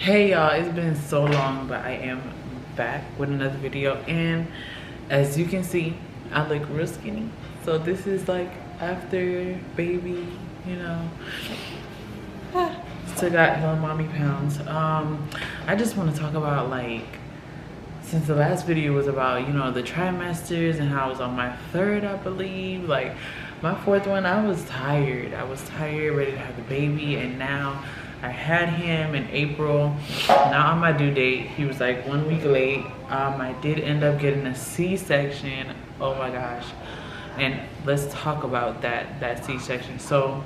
Hey y'all, it's been so long, but I am back with another video, and as you can see, I look real skinny. So this is like after baby, you know. Still got little mommy pounds. I just want to talk about, like, since the last video was about, you know, the trimesters and how I was on my third, I believe, like my fourth one, I was tired, ready to have the baby, and now I had him in April. Now on my due date, he was like 1 week late. I did end up getting a C-section. Oh my gosh. And let's talk about that C-section. So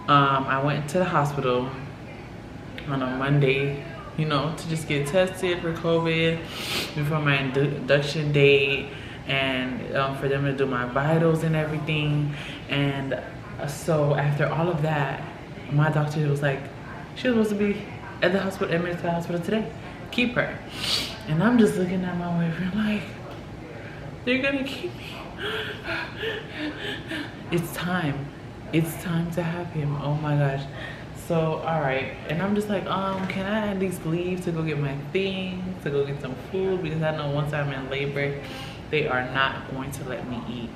I went to the hospital on a Monday, you know, to just get tested for COVID before my induction date, and for them to do my vitals and everything. And so after all of that, my doctor was like, she was supposed to be at the hospital, admitted to the hospital today. Keep her. And I'm just looking at my boyfriend like, they're gonna keep me. It's time. It's time to have him. Oh my gosh. So, all right. And I'm just like, can I at least leave to go get my things, to go get some food? Because I know once I'm in labor, they are not going to let me eat.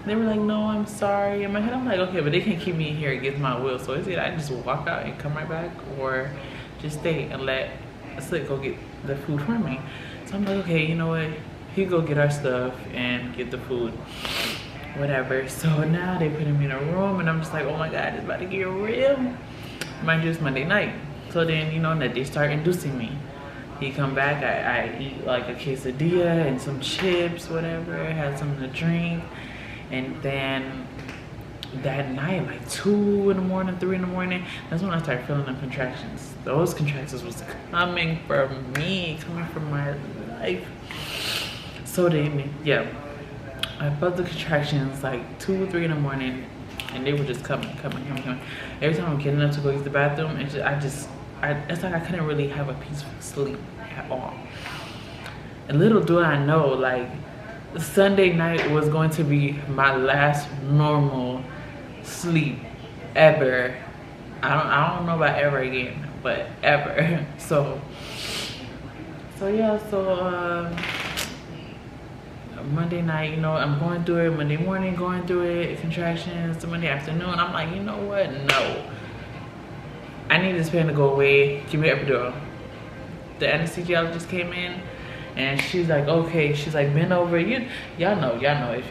They were like, no, I'm sorry. In my head, I'm like, okay, but they can't keep me in here against my will. So is it I just walk out and come right back, or just stay and let Slick go get the food for me? So I'm like, okay, you know what? He go get our stuff and get the food, whatever. So now they put him in a room, and I'm just like, oh my God, it's about to get real. Mind you, it's Monday night. So then, you know, that they start inducing me. He come back, I eat like a quesadilla and some chips, whatever, had something to drink. And then that night, like 2 in the morning, 3 in the morning, that's when I started feeling the contractions. Those contractions was coming from me, coming from my life. So then, yeah, I felt the contractions like 2 or 3 in the morning, and they were just coming. Every time I'm getting up to go use the bathroom, it's like I couldn't really have a peaceful sleep at all. And little do I know, like, Sunday night was going to be my last normal sleep ever. I don't know about ever again, but ever. So yeah, Monday night, you know, I'm going through it. Monday morning, going through it, contractions. Monday afternoon, I'm like, you know what? No, I need this pain to go away. Give me epidural. The anesthesiologist came in, and she's like, okay, she's like, bend over. Y'all know, if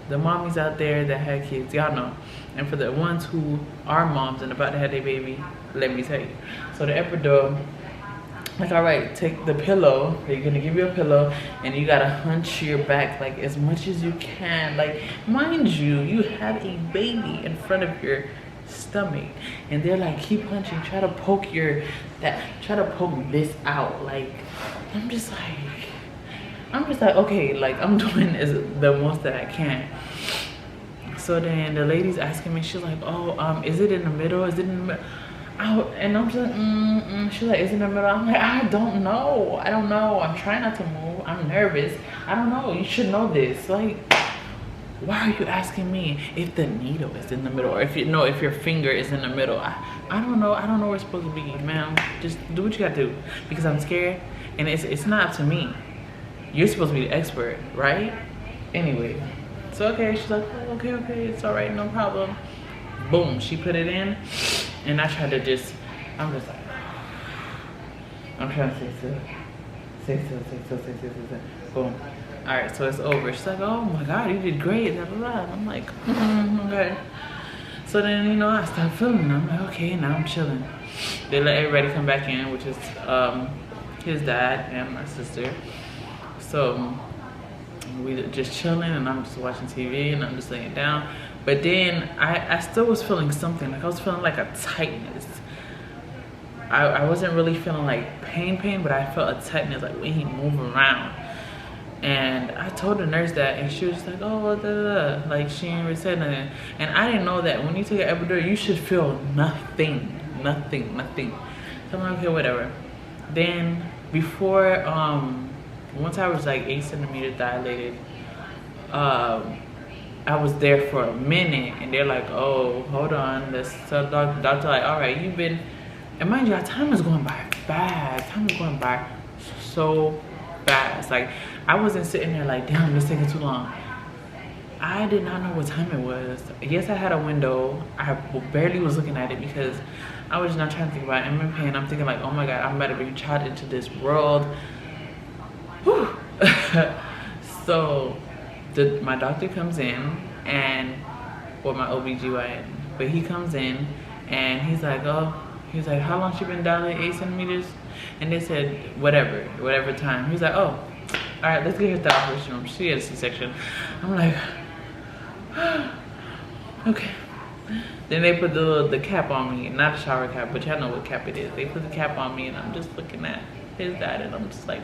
the mommies out there that had kids, y'all know. And for the ones who are moms and about to have their baby, let me tell you. So the epidural, like, all right, take the pillow. They're gonna give you a pillow, and you gotta hunch your back like as much as you can. Like, mind you, you have a baby in front of your stomach, and they're like, keep hunching, try to poke this out. Like, I'm just like, okay, like, I'm doing the most that I can. So then the lady's asking me, she's like, oh, is it in the middle? Is it in the middle? And I'm just like, she's like, is it in the middle? I'm like, I don't know. I'm trying not to move. I'm nervous. I don't know. You should know this. Like, why are you asking me if the needle is in the middle, or if your finger is in the middle? I don't know. I don't know where it's supposed to be, ma'am. Just do what you gotta do, because I'm scared, and it's not up to me. You're supposed to be the expert, right? Anyway, so okay, she's like, oh, okay, it's all right, no problem. Boom, she put it in, and I tried to I'm just like, I'm trying to stay still. Boom. All right, so it's over. She's like, oh my God, you did great. Blah, blah, blah. And I'm like, okay. So then, you know, I stopped feeling. I'm like, okay, now I'm chilling. They let everybody come back in, which is his dad and my sister. So we just chilling, and I'm just watching TV, and I'm just laying down. But then I still was feeling something. Like, I was feeling like a tightness. I wasn't really feeling like pain, but I felt a tightness, like when he moved around. And I told the nurse that, and she was like, oh, da, da, da. Like, she didn't really say nothing. And I didn't know that when you take an epidural, you should feel nothing. So I'm like, okay, whatever. Then before, once I was like 8 centimeters dilated, I was there for a minute, and they're like, oh, hold on. So the doctor like, all right, you've been And mind you, our time was going by fast. Time was going by so fast. Like, I wasn't sitting there like, damn, this taking too long. I did not know what time it was. Yes, I had a window. I barely was looking at it because I was not trying to think about imminent pain. I'm thinking like, oh my God, I'm about to bring a child into this world. Whew. So my doctor comes in, and, or my OBGYN, but he comes in and he's like, how long she been dilated, 8 centimeters? And they said, whatever time. He's like, oh, all right, let's get her to the operation room. She had a C-section. I'm like, okay. Then they put the cap on me, not a shower cap, but y'all know what cap it is. They put the cap on me, and I'm just looking at his dad, and I'm just like,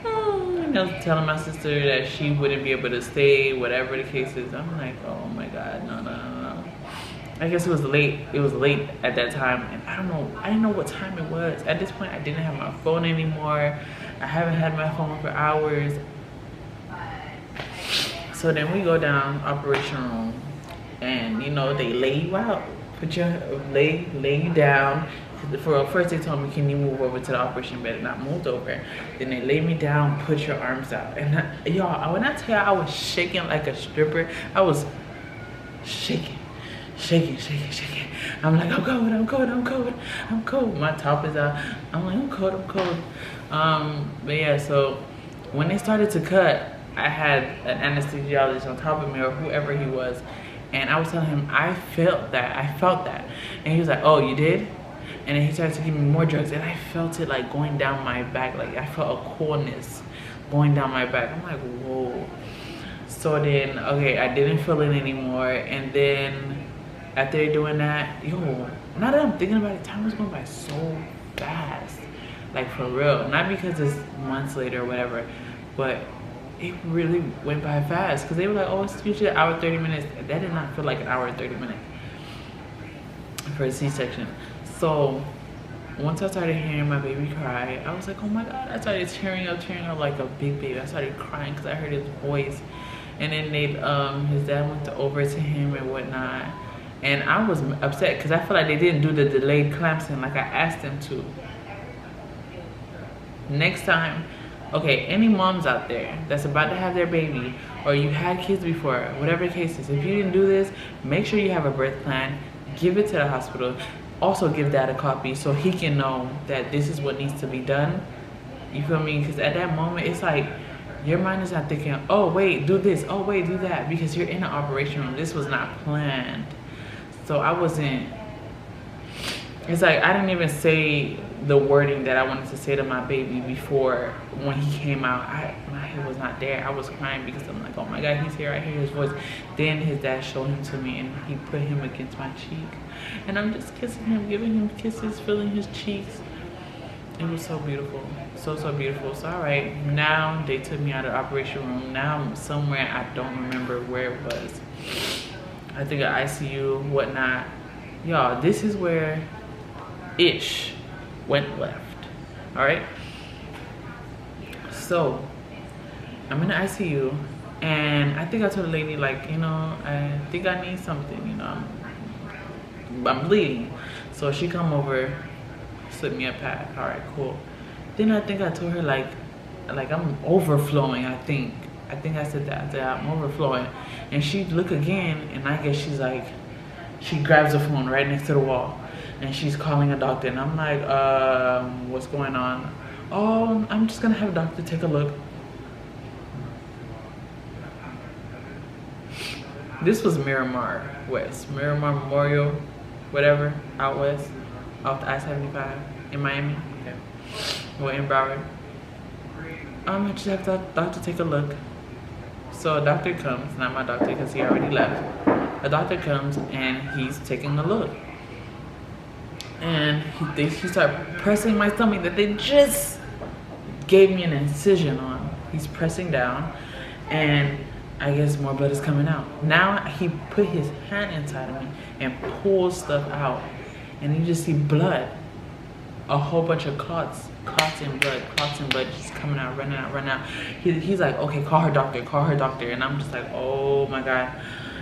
and I was telling my sister that she wouldn't be able to stay, whatever the case is. I'm like, oh my God, no. I guess it was late. It was late at that time, and I didn't know what time it was. At this point, I didn't have my phone anymore. I haven't had my phone for hours. So then we go down operation room, and you know, they lay you out, lay you down. First they told me, can you move over to the operation bed, and I moved over. Then they laid me down, put your arms out, and y'all, when I tell you I was shaking like a stripper, I was shaking. I'm like, I'm cold. My top is out. I'm like, I'm cold. But yeah, so when they started to cut, I had an anesthesiologist on top of me, or whoever he was, and I was telling him I felt that, and he was like, oh, you did? And then he started to give me more drugs, and I felt it like going down my back. Like, I felt a coolness going down my back. I'm like, whoa. So then, okay, I didn't feel it anymore. And then after doing that, yo, now that I'm thinking about it, time was going by so fast. Like, for real. Not because it's months later or whatever, but it really went by fast. Because they were like, oh, it's usually an hour, 30 minutes. That did not feel like an hour and 30 minutes for a C-section. So once I started hearing my baby cry, I was like, oh my God. I started tearing up like a big baby. I started crying because I heard his voice. And then his dad went over to him and whatnot. And I was upset because I feel like they didn't do the delayed clampsing like I asked them to. Next time, okay, any moms out there that's about to have their baby, or you had kids before, whatever the case is, if you didn't do this, make sure you have a birth plan. Give it to the hospital. Also give dad a copy so he can know that this is what needs to be done. You feel me? Because at that moment, it's like your mind is not thinking, oh wait, do this, oh wait, do that, because you're in an operation room. This was not planned. So I wasn't, it's like I didn't even say the wording that I wanted to say to my baby before when he came out. My head was not there. I was crying because I'm like, oh my God, he's here, I hear his voice. Then his dad showed him to me, and he put him against my cheek, and I'm just kissing him, giving him kisses, feeling his cheeks. It was so beautiful, so beautiful. So all right, now they took me out of the operation room. Now I'm somewhere, I don't remember where it was. I think an ICU, whatnot. Y'all, this is where Ish went left. All right, so I'm in the ICU, and I think I told the lady, like, you know, I think I need something, you know, I'm bleeding. So she come over, slip me a pad. All right, cool. Then I think I told her like I'm overflowing. I think I said that. I said I'm overflowing, and she look again, and I guess she's like, she grabs the phone right next to the wall, and she's calling a doctor, and I'm like, what's going on? Oh, I'm just gonna have a doctor take a look. This was Miramar West, Miramar Memorial, whatever, out west, off the I-75 in Miami. Okay. Well, in Broward. I just have the doctor take a look. So a doctor comes, not my doctor because he already left. A doctor comes and he's taking a look. And he started pressing my stomach that they just gave me an incision on. He's pressing down, and I guess more blood is coming out. Now he put his hand inside of me and pulled stuff out, and you just see blood, a whole bunch of clots and blood just coming out, running out. He's like, okay, call her doctor, and I'm just like, oh my God.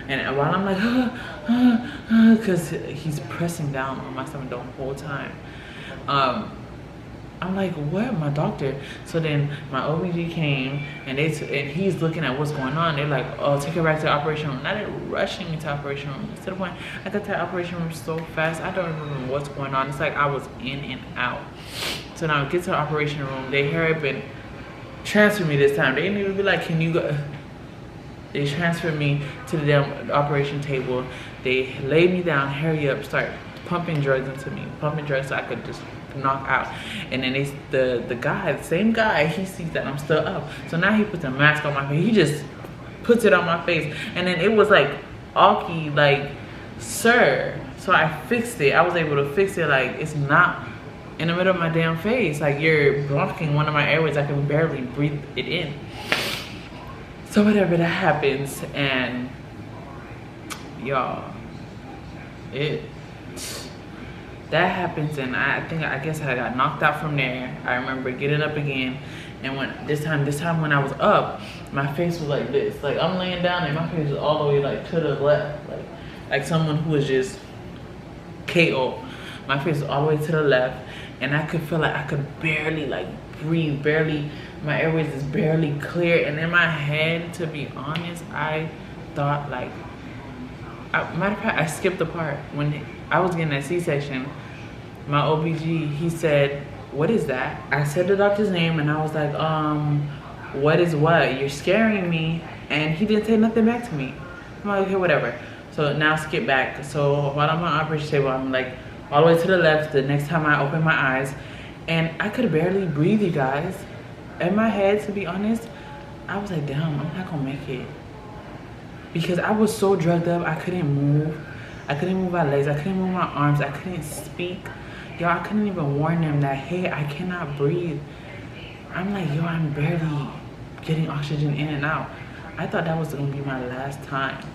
And while I'm like, because he's pressing down on my stomach the whole time. I'm like, what? My doctor. So then my OBG came and and he's looking at what's going on. They're like, oh, take her back to the operation room. Now they're rushing me to the operation room. To the point, I got to the operation room so fast, I don't remember what's going on. It's like I was in and out. So now I get to the operation room. They hurry up and transfer me this time. They didn't even be like, can you go? They transferred me to the damn operation table. They laid me down, hurry up, start pumping drugs into me. Pumping drugs so I could just knock out. And then the guy, the same guy, he sees that I'm still up. So now he puts a mask on my face. He just puts it on my face. And then it was like, Aki, like, sir. So I fixed it. I was able to fix it. Like, it's not in the middle of my damn face. Like, you're blocking one of my airways. I can barely breathe it in. So whatever, that happens. And y'all, that happens, and I guess I got knocked out from there. I remember getting up again, and when this time when I was up, my face was like this. Like, I'm laying down and my face was all the way like to the left, like someone who was just KO. My face was all the way to the left, and I could feel like I could barely like breathe, barely. My airways is barely clear, and in my head, to be honest, I thought like, matter of fact, I skipped the part when I was getting that C-section. My OBG, he said, what is that? I said the doctor's name, and I was like, what is what? You're scaring me. And he didn't say nothing back to me. I'm like, okay, whatever. So now skip back. So while I'm on the operation table, I'm like all the way to the left. The next time I open my eyes, and I could barely breathe, you guys. In my head, to be honest, I was like, damn, I'm not gonna make it. Because I was so drugged up, I couldn't move. I couldn't move my legs, I couldn't move my arms, I couldn't speak. Yo, I couldn't even warn them that, hey, I cannot breathe. I'm like, yo, I'm barely getting oxygen in and out. I thought that was gonna be my last time.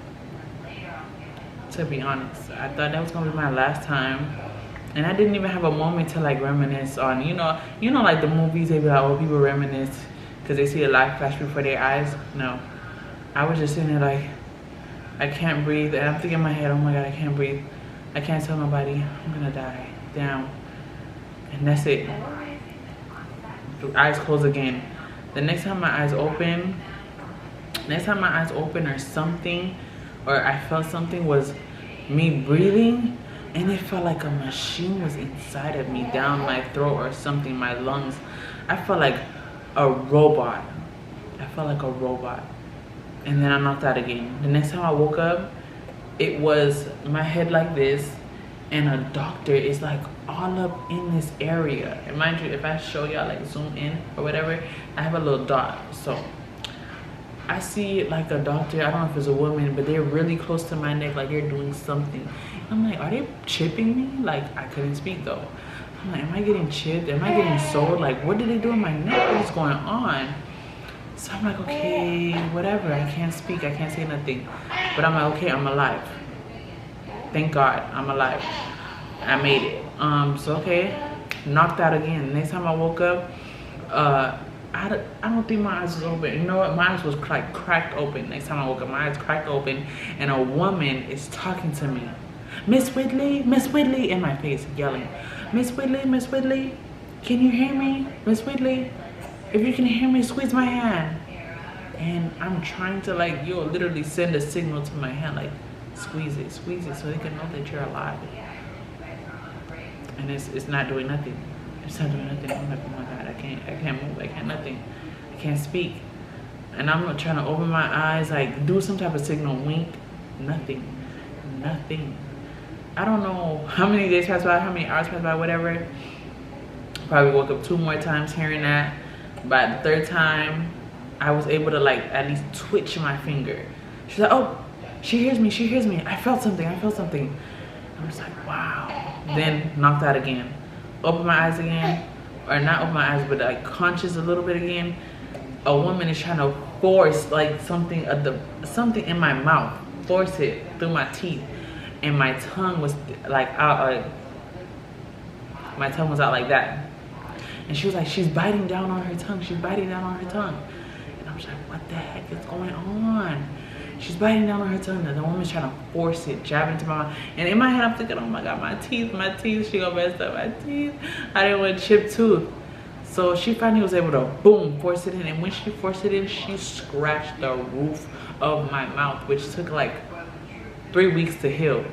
To be honest, I thought that was gonna be my last time. And I didn't even have a moment to like reminisce on, you know, like the movies, they be like, oh, people reminisce because they see a life flash before their eyes. No, I was just sitting there like, I can't breathe, and I'm thinking in my head, oh my God, I can't breathe. I can't tell nobody, I'm gonna die. Down. And that's it. The eyes close again. The next time my eyes open or something, or I felt something, was me breathing, and it felt like a machine was inside of me, down my throat or something, my lungs. I felt like a robot. And then I knocked out again. The next time I woke up, it was my head like this, and a doctor is like all up in this area. And mind you, if I show y'all, like zoom in or whatever, I have a little dot. So I see like a doctor, I don't know if it's a woman, but they're really close to my neck, like they're doing something. I'm like, are they chipping me? Like, I couldn't speak though. I'm like, am I getting chipped? Am I getting sewed? Like, what did they do in my neck? What's going on? So I'm like, okay, whatever. I can't speak, I can't say nothing. But I'm like, okay, I'm alive. Thank God, I'm alive. I made it. So okay, knocked out again. Next time I woke up, I don't think my eyes was open. You know what? My eyes was like cracked open. Next time I woke up, my eyes cracked open, and a woman is talking to me. Miss Whitley, in my face, yelling, Miss Whitley, can you hear me? Miss Whitley, if you can hear me, squeeze my hand. And I'm trying to like, literally send a signal to my hand, like, squeeze it, so they can know that you're alive. And it's not doing nothing. It's not doing nothing. I'm like, oh my God, I can't move, I can't nothing. I can't speak. And I'm trying to open my eyes, like do some type of signal, wink, nothing. I don't know how many days passed by, how many hours passed by, whatever. Probably woke up 2 more times hearing that. By the 3rd time, I was able to like at least twitch my finger. She's like, oh, she hears me. I felt something. I was like, wow. Then knocked out again. Open my eyes again, or not open my eyes, but like conscious a little bit again. A woman is trying to force like something in my mouth, force it through my teeth, and my tongue was like out. My tongue was out like that, and she was like, she's biting down on her tongue. And I was like, what the heck is going on? She's biting down on her tongue, and the woman's trying to force it, jab into my mouth. And in my head, I'm thinking, oh my God, my teeth, she gonna mess up my teeth. I didn't want chipped tooth. So she finally was able to, boom, force it in. And when she forced it in, she scratched the roof of my mouth, which took like 3 weeks to heal.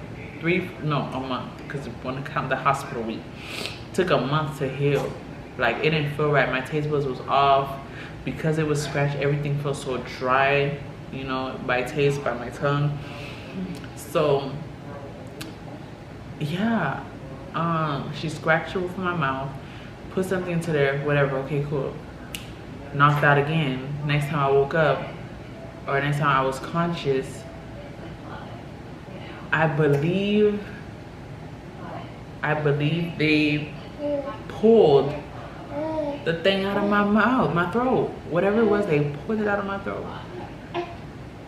A month, because when I count the hospital week. It took a month to heal. Like, it didn't feel right. My taste buds was off. Because it was scratched, everything felt so dry, you know, by taste, by my tongue. So yeah, she scratched the roof of my mouth, put something into there, whatever, okay, cool. Knocked out again. Next time I woke up, or next time I was conscious, I believe they pulled the thing out of my mouth, my throat. Whatever it was, they pulled it out of my throat.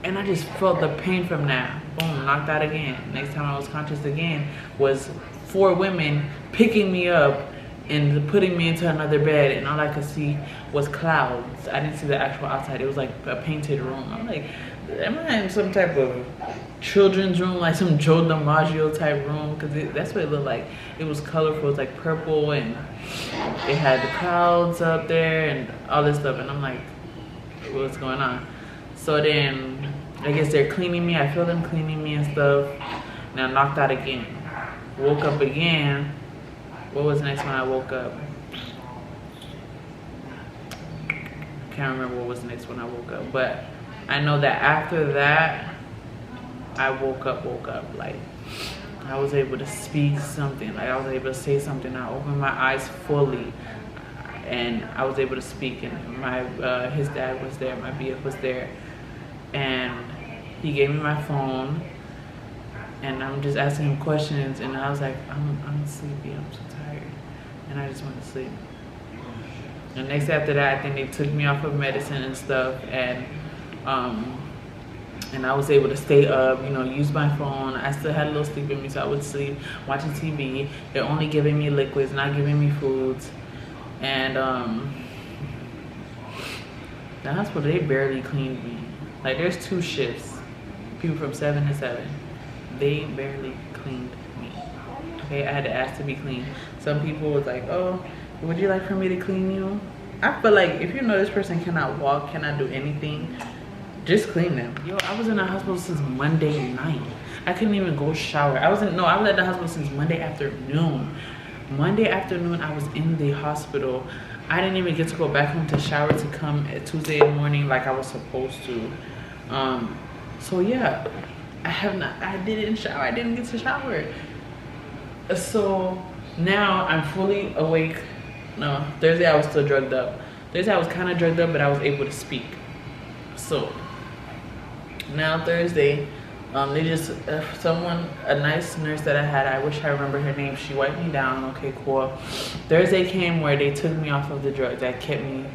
And I just felt the pain from that. Boom, knocked out again. Next time I was conscious again was 4 women picking me up and putting me into another bed, and all I could see was clouds. I didn't see the actual outside. It was like a painted room. I'm like, am I in some type of children's room, like some Joe DiMaggio type room? Because that's what it looked like. It was colorful. It was like purple, and it had the clouds up there and all this stuff. And I'm like, what's going on? So then I guess they're cleaning me. I feel them cleaning me and stuff. Now knocked out again. Woke up again. What was the next when I woke up? Can't remember what was the next when I woke up. But I know that after that, I woke up. Like, I was able to speak something. Like, I was able to say something. I opened my eyes fully. And I was able to speak. And my his dad was there. My BF was there. And he gave me my phone. And I'm just asking him questions, and I was like, I'm sleepy, I'm so tired, and I just went to sleep. And next after that, I think they took me off of medicine and stuff, and I was able to stay up, you know, use my phone. I still had a little sleep in me, so I would sleep, watching TV. They're only giving me liquids, not giving me foods. And the hospital, they barely cleaned me. Like, there's 2 shifts, people from 7 to 7. They barely cleaned me. Okay, I had to ask to be cleaned. Some people was like, oh, would you like for me to clean you? I feel like if you know this person cannot walk, cannot do anything, just clean them. Yo, I was in the hospital since Monday night. I couldn't even go shower. I was at the hospital since Monday afternoon. Monday afternoon, I was in the hospital. I didn't even get to go back home to shower to come at Tuesday in the morning like I was supposed to. So yeah. I didn't shower. I didn't get to shower. So now I'm fully awake. No, Thursday I was still drugged up. Thursday I was kind of drugged up, but I was able to speak. So now Thursday, they just, a nice nurse that I had, I wish I remember her name, she wiped me down. Okay, cool. Thursday came where they took me off of the drugs that kept me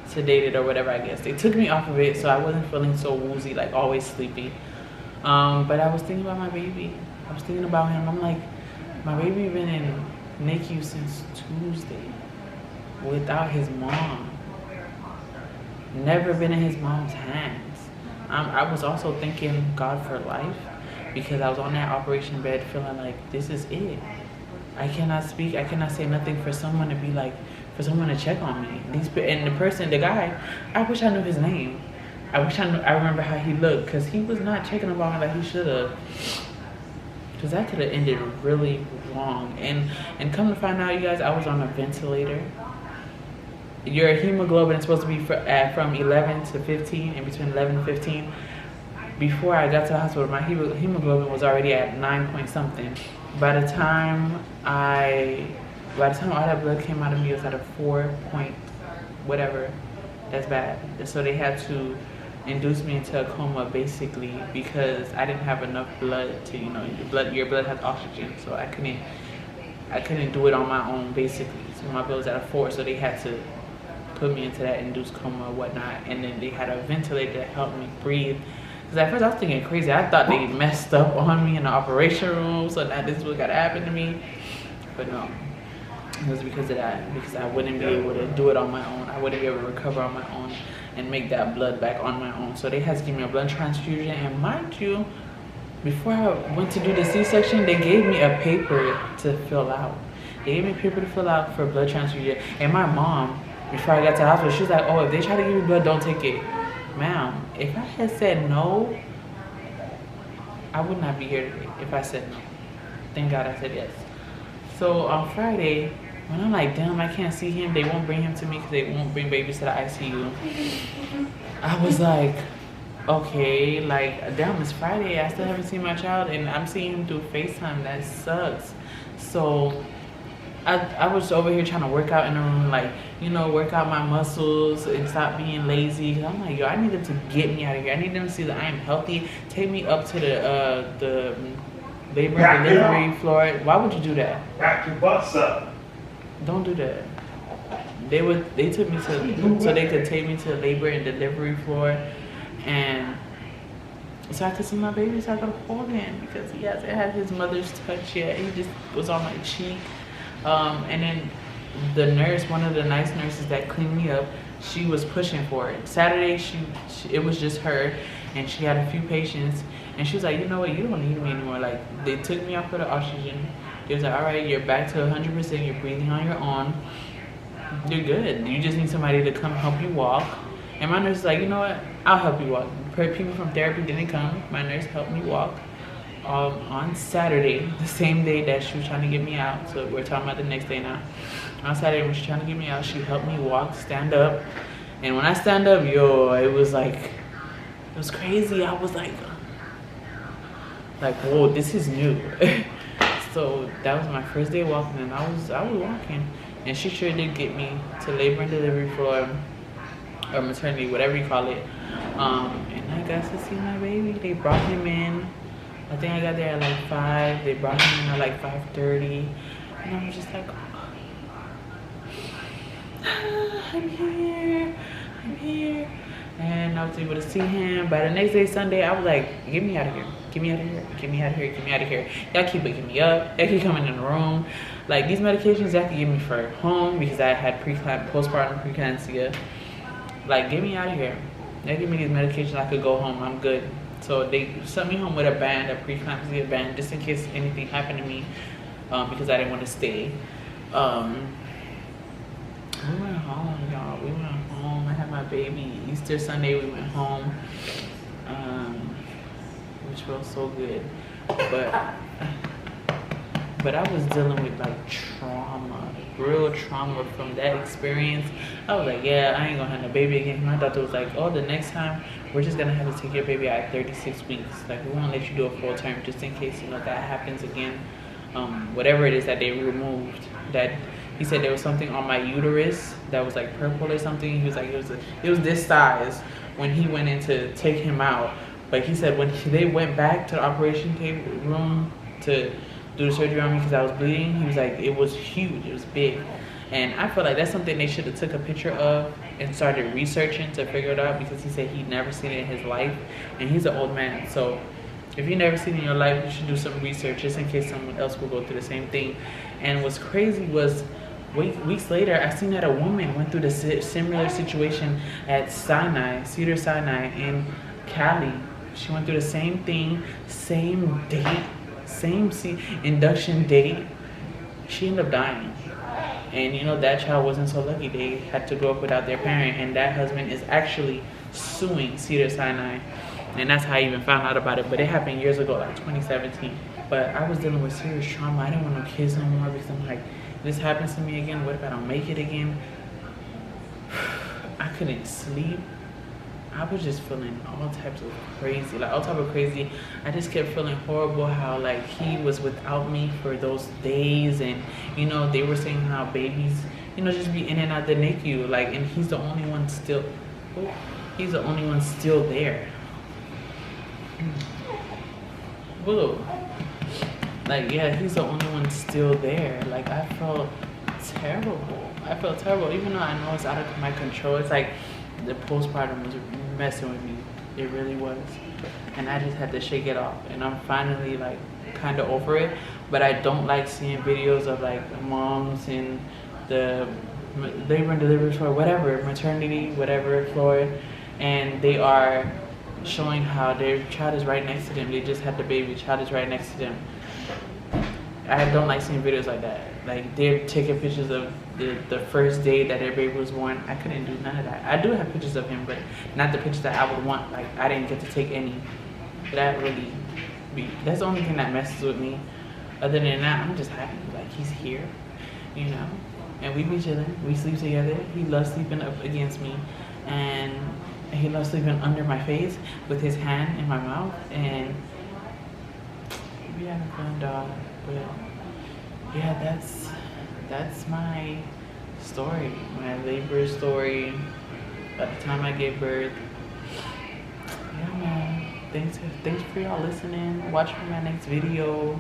sedated or whatever, I guess. They took me off of it, so I wasn't feeling so woozy, like always sleepy. But I was thinking about my baby. I was thinking about him. I'm like, my baby been in NICU since Tuesday without his mom. Never been in his mom's hands. I was also thanking God for life, because I was on that operation bed feeling like this is it. I cannot speak. I cannot say nothing for someone to be like, for someone to check on me. The guy, I wish I knew his name. I remember how he looked, because he was not checking about me like he should have. Because that could have ended really wrong. And come to find out, you guys, I was on a ventilator. Your hemoglobin is supposed to be from 11 to 15, in between 11 and 15. Before I got to the hospital, my hemoglobin was already at 9 point something. By the time all that blood came out of me, it was at a 4 point whatever. That's bad. So they had to induce me into a coma, basically, because I didn't have enough blood to, you know, your blood has oxygen, so I couldn't do it on my own, basically. So my blood was at a 4, so they had to put me into that induced coma or whatnot, and then they had a ventilator to help me breathe. Because at first I was thinking crazy. I thought they messed up on me in the operation room, so now this is what got to happen to me. But no. It was because of that, because I wouldn't be able to do it on my own. I wouldn't be able to recover on my own and make that blood back on my own. So they had to give me a blood transfusion. And mind you, before I went to do the C-section, they gave me a paper to fill out. They gave me a paper to fill out for blood transfusion. And my mom, before I got to the hospital, she was like, oh, if they try to give you blood, don't take it. Ma'am, if I had said no, I would not be here today if I said no. Thank God I said yes. So on Friday, when I'm like, damn, I can't see him, they won't bring him to me because they won't bring babies to the ICU. I was like, okay, like, damn, it's Friday. I still haven't seen my child, and I'm seeing him through FaceTime. That sucks. So I was over here trying to work out in the room, like, you know, work out my muscles and stop being lazy. I'm like, yo, I need them to get me out of here. I need them to see that I am healthy. Take me up to the labor and delivery floor. Why would you do that? Back your butts up. Don't do that. They took me to so they could take me to the labor and delivery floor, and so I could see my baby, so I could hold him because he hasn't had his mother's touch yet. He just was on my cheek. And then the nurse, one of the nice nurses that cleaned me up, she was pushing for it. Saturday, it was just her, and she had a few patients, and she was like, you know what, you don't need me anymore. Like, they took me off of the oxygen. They was like, all right, you're back to 100%, you're breathing on your own. You're good. You just need somebody to come help you walk. And my nurse was like, you know what, I'll help you walk. People from therapy didn't come. My nurse helped me walk. On Saturday, the same day that she was trying to get me out, so we're talking about the next day now. On Saturday, when she was trying to get me out, she helped me walk, stand up. And when I stand up, yo, it was crazy. I was like, whoa, this is new. So that was my first day walking, and I was walking, and she sure did get me to labor and delivery floor, or maternity, whatever you call it. And I got to see my baby. They brought him in. I think I got there at like 5. They brought him in at like 5:30, and I was just like, I'm here. And I was able to see him. By the next day, Sunday, I was like, get me out of here. Get me out of here. Get me out of here. Get me out of here. Y'all keep waking me up. Y'all keep coming in the room. Like, these medications y'all can give me for home because I had postpartum preeclampsia. Like, get me out of here. They give me these medications, I could go home. I'm good. So they sent me home with a band, a preeclampsia band, just in case anything happened to me, because I didn't want to stay. We went home, y'all. We went home. I had my baby. Easter Sunday, we went home, which felt so good. But I was dealing with like trauma, real trauma from that experience. I was like, yeah, I ain't gonna have no baby again. My doctor was like, oh, the next time we're just gonna have to take your baby out at 36 weeks. Like, we won't let you do a full term just in case, you know, that happens again. Whatever it is that they removed, that he said there was something on my uterus that was like purple or something. He was like, it was this size when he went in to take him out. But he said when they went back to the operation room to do the surgery on me because I was bleeding, he was like, it was huge, it was big. And I feel like that's something they should have took a picture of and started researching to figure it out, because he said he'd never seen it in his life, and he's an old man. So if you've never seen it in your life, you should do some research just in case someone else will go through the same thing. And what's crazy was weeks later, I seen that a woman went through the similar situation at Cedar Sinai in Cali. She went through the same thing, same date, same induction date. She ended up dying. And you know, that child wasn't so lucky. They had to grow up without their parent, and that husband is actually suing Cedar Sinai. And that's how I even found out about it. But it happened years ago, like 2017. But I was dealing with serious trauma. I didn't want no kids no more because I'm like, this happens to me again. What if I don't make it again? I couldn't sleep. I was just feeling all types of crazy, like all type of crazy. I just kept feeling horrible how like he was without me for those days, and you know, they were saying how babies, you know, just be in and out the NICU, like, and he's the only one still there. Whoa. Like, yeah, he's the only one still there. Like, I felt terrible. Even though I know it's out of my control. It's like the postpartum was messing with me. It really was. And I just had to shake it off. And I'm finally like kind of over it. But I don't like seeing videos of like moms in the labor and delivery floor, whatever, maternity, whatever floor, and they are showing how their child is right next to them. They just had the baby, child is right next to them. I don't like seeing videos like that. Like they're taking pictures of the first day that their baby was born. I couldn't do none of that. I do have pictures of him, but not the pictures that I would want. Like I didn't get to take any. That really that's the only thing that messes with me. Other than that, I'm just happy. Like he's here, you know, and we be chilling. We sleep together. He loves sleeping up against me, and he loves sleeping under my face with his hand in my mouth, and we having fun, dog. But yeah, that's my story, my labor story. By the time I gave birth, yeah, man. Thanks for y'all listening. Watch for my next video.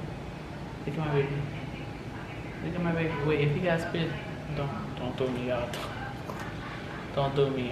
Look at my baby. Look at my baby. Wait, if you guys spit, don't throw me out. Don't throw me.